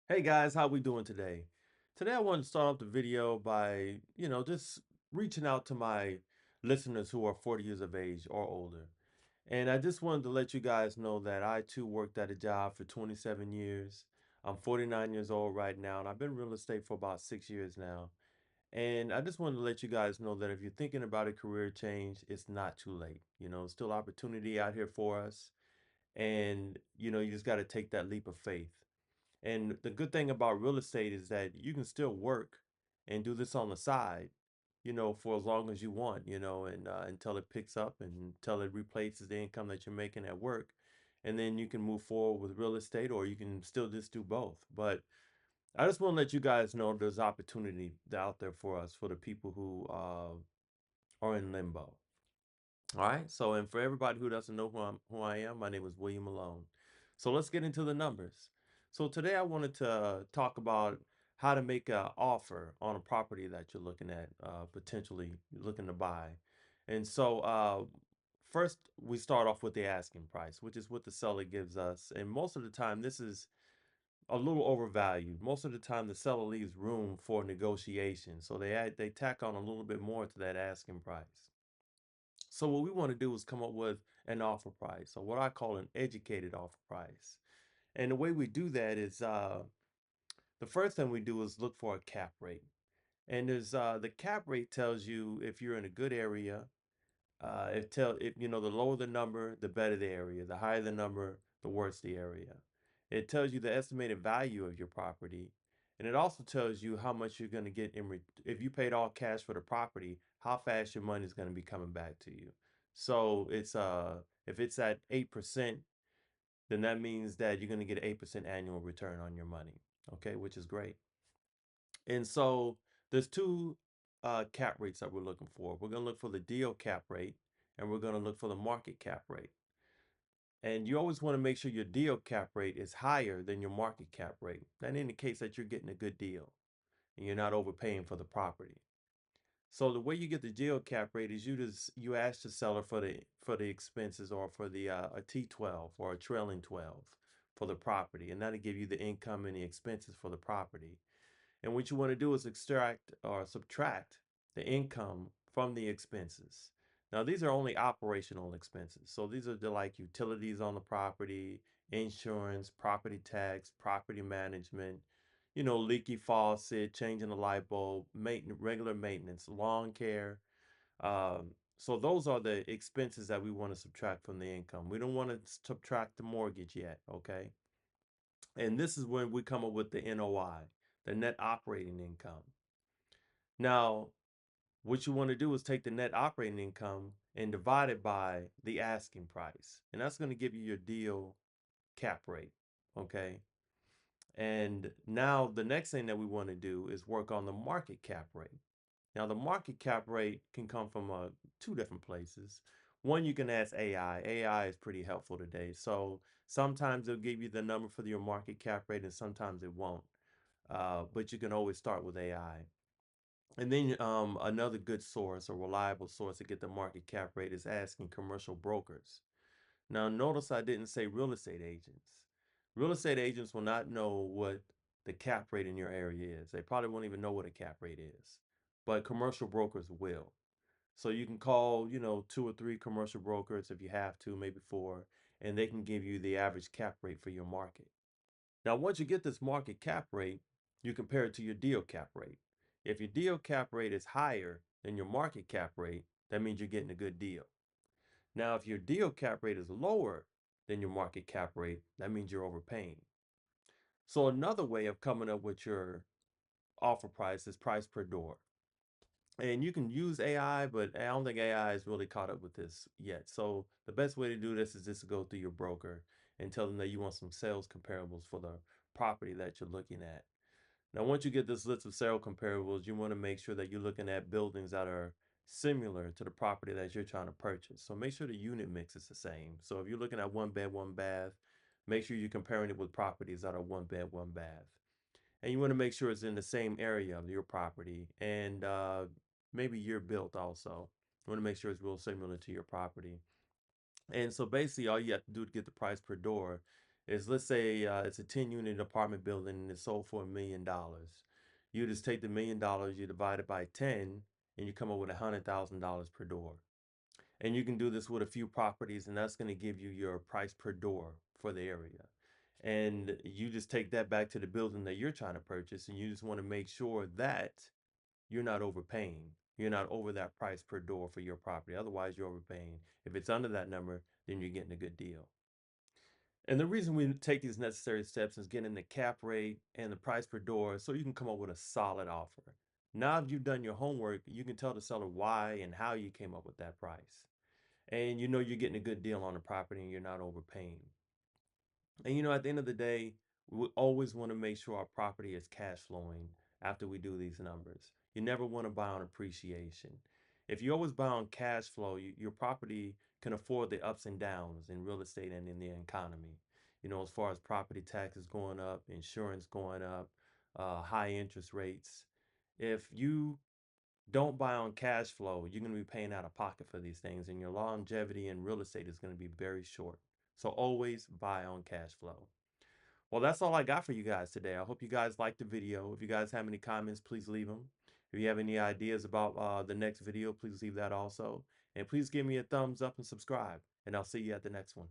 Hey guys, how we doing today? Today I want to start off the video by, just reaching out to my listeners who are 40 years of age or older. And I just wanted to let you guys know that I too worked at a job for 27 years. I'm 49 years old right now, and I've been in real estate for about 6 years now. And I just wanted to let you guys know that if you're thinking about a career change, it's not too late. Still opportunity out here for us. And, you just got to take that leap of faith. And the good thing about real estate is that you can still work and do this on the side, for as long as you want, and until it picks up and until it replaces the income that you're making at work. And then you can move forward with real estate or you can still just do both. But I just want to let you guys know there's opportunity out there for us, for the people who are in limbo. All right. So, and for everybody who doesn't know who I am, my name is William Malone. So let's get into the numbers. So today I wanted to talk about how to make an offer on a property that you're looking at, potentially looking to buy. And so, first we start off with the asking price, which is what the seller gives us. And most of the time, this is a little overvalued. Most of the time, the seller leaves room for negotiation, so they tack on a little bit more to that asking price. So what we want to do is come up with an offer price, or what I call an educated offer price. And the way we do that is the first thing we do is look for a cap rate. And there's the cap rate tells you if you're in a good area. If the lower the number, the better the area. The higher the number, the worse the area. It tells you the estimated value of your property, and it also tells you how much you're going to get if you paid all cash for the property, how fast your money is going to be coming back to you. So if it's at 8%, then that means that you're going to get 8% annual return on your money. Okay, which is great. And so there's two cap rates that we're looking for. We're going to look for the deal cap rate and we're going to look for the market cap rate. And you always want to make sure your deal cap rate is higher than your market cap rate. That indicates that you're getting a good deal and you're not overpaying for the property. So the way you get the deal cap rate is you ask the seller for the expenses or for the a T12 or a trailing 12 for the property, and that'll give you the income and the expenses for the property. And what you want to do is extract or subtract the income from the expenses. Now, these are only operational expenses. So these are the like utilities on the property, insurance, property tax, property management, leaky faucet, changing the light bulb, regular maintenance, lawn care. So those are the expenses that we want to subtract from the income. We don't want to subtract the mortgage yet, okay? And this is when we come up with the NOI, the net operating income. Now, what you want to do is take the net operating income and divide it by the asking price. And that's going to give you your deal cap rate. Okay. And now the next thing that we want to do is work on the market cap rate. Now, the market cap rate can come from two different places. One, you can ask AI. AI is pretty helpful today. So sometimes it'll give you the number for your market cap rate, and sometimes it won't. But you can always start with AI. And then another good source, a reliable source to get the market cap rate is asking commercial brokers. Now, notice I didn't say real estate agents. Real estate agents will not know what the cap rate in your area is. They probably won't even know what a cap rate is. But commercial brokers will. So you can call, two or three commercial brokers if you have to, maybe four, and they can give you the average cap rate for your market. Now, once you get this market cap rate, you compare it to your deal cap rate. If your deal cap rate is higher than your market cap rate, that means you're getting a good deal. Now, if your deal cap rate is lower than your market cap rate, that means you're overpaying. So another way of coming up with your offer price is price per door. And you can use AI, but I don't think AI is really caught up with this yet. So the best way to do this is just to go through your broker and tell them that you want some sales comparables for the property that you're looking at. Now, once you get this list of sale comparables, you want to make sure that you're looking at buildings that are similar to the property that you're trying to purchase. So make sure the unit mix is the same. So if you're looking at one bed, one bath, make sure you're comparing it with properties that are one bed, one bath. And you want to make sure it's in the same area of your property and maybe year built also. You want to make sure it's real similar to your property. And so basically, all you have to do to get the price per door is, let's say it's a 10-unit apartment building and it's sold for $1 million. You just take the $1 million, you divide it by 10, and you come up with $100,000 per door. And you can do this with a few properties, and that's going to give you your price per door for the area. And you just take that back to the building that you're trying to purchase, and you just want to make sure that you're not overpaying. You're not over that price per door for your property. Otherwise, you're overpaying. If it's under that number, then you're getting a good deal. And the reason we take these necessary steps is getting the cap rate and the price per door so you can come up with a solid offer. Now, if you've done your homework, you can tell the seller why and how you came up with that price. And you know you're getting a good deal on the property and you're not overpaying. And at the end of the day, we always want to make sure our property is cash flowing after we do these numbers. You never want to buy on appreciation. If you always buy on cash flow, your property can afford the ups and downs in real estate and in the economy. As far as property taxes going up, insurance going up, high interest rates. If you don't buy on cash flow, you're going to be paying out of pocket for these things, and your longevity in real estate is going to be very short. So always buy on cash flow. Well, that's all I got for you guys today. I hope you guys liked the video. If you guys have any comments, please leave them. If you have any ideas about the next video, please leave that also. And please give me a thumbs up and subscribe. And I'll see you at the next one.